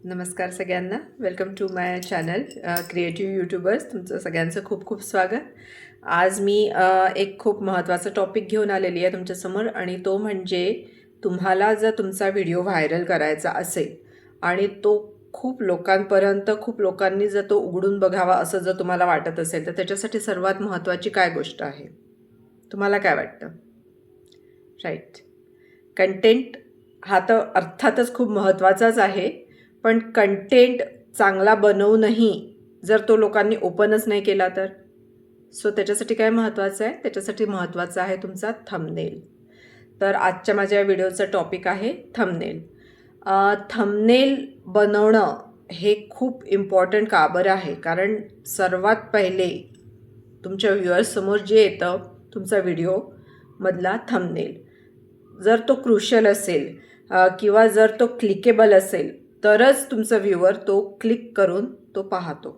नमस्कार सगळ्यांना. Welcome to my channel creative YouTubers. तुमचं सगळ्यांचं खूप खूप स्वागत. आज मी एक खूप महत्त्वाचा टॉपिक घेऊन आलेली आहे तुमच्यासमोर, आणि तो म्हणजे तुम्हाला जर तुमचा व्हिडिओ व्हायरल करायचा असेल आणि तो खूप लोकांपर्यंत, खूप लोकांनी जर तो उघडून बघावा असं जर तुम्हाला वाटत असेल, तर त्याच्यासाठी सर्वात महत्त्वाची काय गोष्ट आहे? तुम्हाला काय वाटतं? राईट. कंटेंट हा तर अर्थातच खूप महत्त्वाचाच आहे, पण कंटेंट चांगला बनवूनही जर तो लोकांनी ओपनच नाही केला तर? सो त्याच्यासाठी काय महत्त्वाचं आहे? त्याच्यासाठी महत्त्वाचा आहे तुमचा थंबनेल. तर आजच्या माझ्या व्हिडिओचा टॉपिक आहे थंबनेल. थंबनेल बनवणं हे खूप इम्पॉर्टंट का बरं आहे? कारण सर्वात पहिले तुमच्या व्ह्युअर्ससमोर जे येतं तुमचा व्हिडिओमधला थंबनेल. जर तो क्रुशियल असेल किंवा जर तो क्लिकेबल असेल, तरच तुमचा व्ह्यूवर तो क्लिक करून तो पाहतो.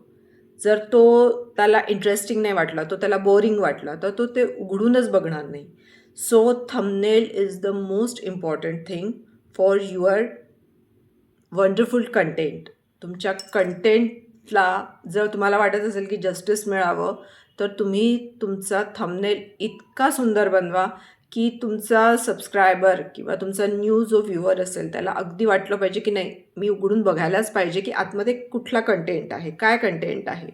जर तो त्याला इंटरेस्टिंग नाही वाटला, तो त्याला बोरिंग वाटला, तर तो ते उघडूनच बघणार नाही. So thumbnail is the most important thing for your wonderful content. तुमच्या कंटेंटला जर तुम्हाला वाटत असेल की जस्टिस मिळावं, तर तुम्ही तुमचा थंबनेल इतका सुंदर बनवा की तुमचा सबस्क्रायबर किंवा तुमचा न्यू जो व्ह्यूअर असेल त्याला अगदी वाटलं पाहिजे की नाही, मी उघडून बघायलाच पाहिजे की आतमध्ये कुठला कंटेंट आहे, काय कंटेंट आहे.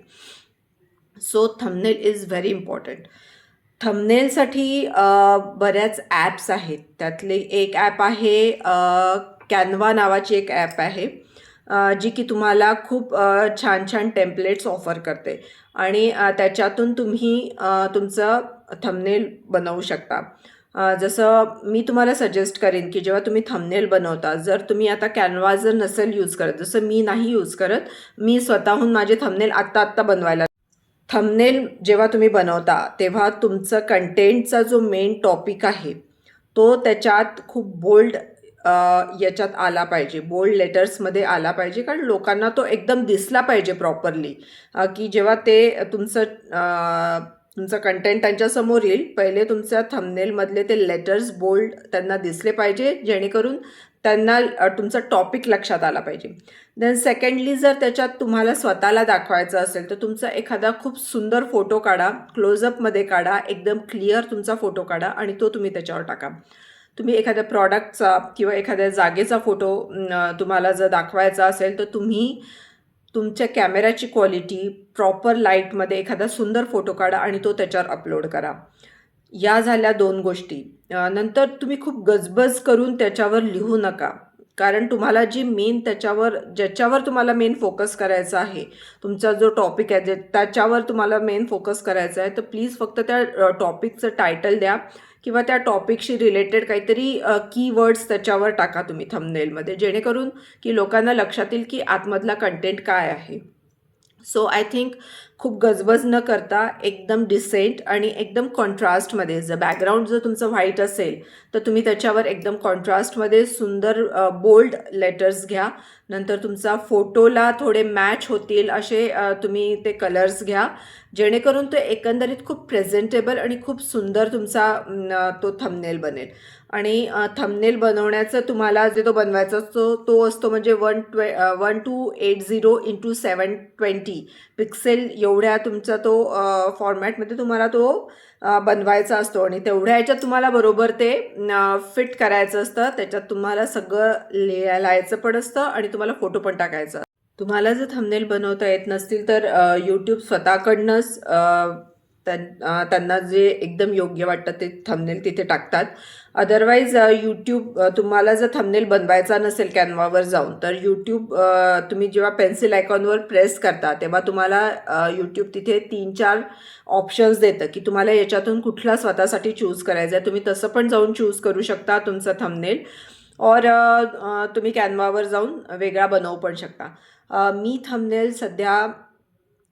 So thumbnail is very important. थंबनेलसाठी बऱ्याच ॲप्स आहेत. त्यातले एक ॲप आहे कॅनवा नावाची एक ॲप आहे, जी की तुम्हाला खूप छान छान टेम्पलेट्स ऑफर करते, आणि त्याच्यातून तुम्ही तुमचं थंबनेल बनवू शकता. जसं मी तुम्हाला सजेस्ट करेन की जेव्हा तुम्ही थंबनेल बनवता, जर तुम्ही आता कॅनवा जर नसेल यूज करत, जसं मी नाही यूज करत, मी स्वतःहून माझे थंबनेल आत्ता बनवायला. थंबनेल जेव्हा तुम्ही बनवता तेव्हा तुमचं कंटेंटचा जो मेन टॉपिक आहे तो त्याच्यात खूप बोल्ड याच्यात आला पाहिजे, बोल्ड लेटर्समध्ये आला पाहिजे, कारण लोकांना तो एकदम दिसला पाहिजे प्रॉपरली, की जेव्हा ते तुमचं कंटेंट त्यांच्यासमोर येईल, पहिले तुमच्या थंबनेलमधले ते लेटर्स बोल्ड त्यांना दिसले पाहिजे, जेणेकरून त्यांना तुमचा टॉपिक लक्षात आला पाहिजे. देन सेकंडली, जर त्याच्यात तुम्हाला स्वतःला दाखवायचं असेल तर तुमचा एखादा खूप सुंदर फोटो काढा, क्लोजअपमध्ये काढा, एकदम क्लिअर तुमचा फोटो काढा आणि तो तुम्ही त्याच्यावर टाका. तुम्ही एखाद्या प्रॉडक्टचा किंवा एखाद्या जागेचा फोटो तुम्हाला जर दाखवायचा असेल, तर तुम्ही तुमच्या कॅमेराची क्वालिटी प्रॉपर लाईटमध्ये एखादा सुंदर फोटो काढा आणि तो त्याच्यावर अपलोड करा. या झाल्या 2 गोष्टी. नंतर तुम्ही खूप गजबज करून त्याच्यावर लिहू नका. कारण तुम्हाला जी मेन ज्याच्यावर तुम्हाला मेन फोकस करायचा आहे, तुमचा जो टॉपिक आहे त्याच्यावर तुम्हाला मेन फोकस करायचा आहे, तर प्लीज फक्त त्या टॉपिकचं टायटल द्या किंवा त्या टॉपिकशी रिलेटेड काहीतरी कीवर्ड्स त्याच्यावर टाका तुम्ही थंबनेलमध्ये, जेणेकरून की लोकांना लक्षात येईल की आतमधला कंटेंट काय आहे. सो आय थिंक खूप गजबज न करता एकदम डिसेंट आणि एकदम कॉन्ट्रास्टमध्ये, जर बॅकग्राऊंड जर तुमचं व्हाईट असेल तर तुम्ही त्याच्यावर एकदम कॉन्ट्रास्टमध्ये सुंदर बोल्ड लेटर्स घ्या. नंतर तुमचा फोटोला थोडे मॅच होतील असे तुम्ही ते कलर्स घ्या, जेणेकरून तो एकंदरीत खूप प्रेझेंटेबल आणि खूप सुंदर तुमचा तो थंबनेल बनेल. आणि थंबनेल बनवण्याचं तुम्हाला जे तो बनवायचा असतो तो असतो म्हणजे 1280 x 720 पिक्सेल एवढ्या तुमचा तो फॉर्मॅटमध्ये तुम्हाला तो बनवायचा असतो, आणि तेवढ्या ह्याच्यात तुम्हाला बरोबर ते फिट करायचं असतं. त्याच्यात तुम्हाला सगळं लिहायचं पण असतं आणि तुम्हाला फोटो पण टाकायचा. तुम्हाला जर थंबनेल बनवता येत नसतील तर यूट्यूब स्वतःकडनंच त्यांना जे एकदम योग्य वाटतं ते थंबनेल तिथे टाकतात. अदरवाईज यूट्यूब, तुम्हाला जर थंबनेल बनवायचा नसेल कॅनवावर जाऊन, तर यूट्यूब तुम्ही जेव्हा पेन्सिल आयकॉनवर प्रेस करता तेव्हा तुम्हाला यूट्यूब तिथे 3-4 ऑप्शन्स देतं की तुम्हाला याच्यातून कुठला स्वतःसाठी चूज करायचा आहे. तुम्ही तसं पण जाऊन चूज करू शकता तुमचं थंबनेल, और तुम्ही कॅनवावर जाऊन वेगळा बनवू पण शकता. मी थंबनेल सध्या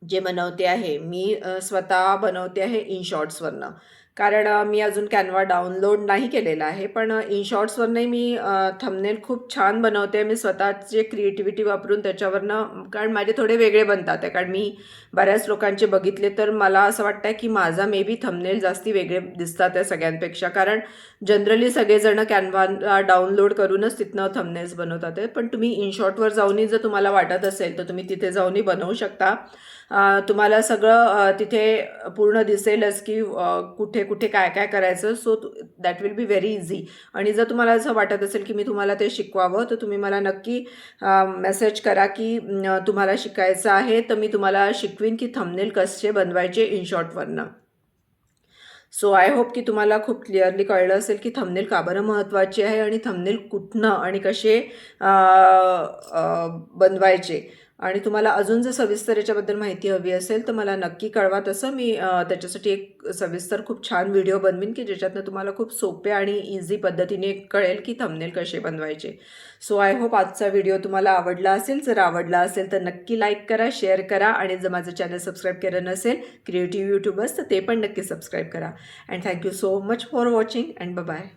जे बनवते आहे, मी स्वतः बनवते आहे InShortsवरनं. कारण मी अजून कॅनवा डाउनलोड नाही केलेला आहे. पण इन शॉर्ट्सवरनंही मी थंबनेल खूप छान बनवते. मी स्वतःचे क्रिएटिव्हिटी वापरून त्याच्यावरनं, कारण माझे थोडे वेगळे बनतात आहे. कारण मी बऱ्याच लोकांचे बघितले तर मला असं वाटतं आहे की माझा मे बी थंबनेल जास्ती वेगळे दिसतात आहे सगळ्यांपेक्षा. कारण जनरली सगळेजण कॅनवा डाउनलोड करूनच तिथनं थंबनेल्स बनवतात आहे. पण तुम्ही इन शॉर्टवर जाऊनही जर तुम्हाला वाटत असेल तर तुम्ही तिथे जाऊनही बनवू शकता. तुम्हाला सगळं तिथे पूर्ण दिसेलच की कुठे कुठे काय काय करायचं. So that will be very easy. आणि जर तुम्हाला असं वाटत असेल की मी तुम्हाला ते शिकवावं तर तुम्ही मला नक्की मेसेज करा की तुम्हाला शिकायचं आहे, तर मी तुम्हाला शिकवीन की थंबनेल कसे बनवायचे इन शॉर्टवरनं. सो आय होप की तुम्हाला खूप क्लिअरली कळलं असेल की थंबनेल का बरं महत्त्वाची आहे आणि थंबनेल कुठनं आणि कसे बनवायचे. आणि तुम्हाला अजून जर सविस्तर याच्याबद्दल माहिती हवी असेल तर मला नक्की कळवा. तसं मी त्याच्यासाठी एक सविस्तर खूप छान व्हिडिओ बनवीन की ज्याच्यातनं तुम्हाला खूप सोप्या आणि इझी पद्धतीने कळेल की थंबनेल कसे बनवायचे. सो आय होप आजचा व्हिडिओ तुम्हाला आवडला असेल. जर आवडला असेल तर नक्की लाईक करा, शेअर करा आणि जर माझं चॅनल सबस्क्राईब केलं नसेल क्रिएटिव्ह यूट्यूबर्स तर ते पण नक्की सबस्क्राईब करा. And thank you so much for watching and bye.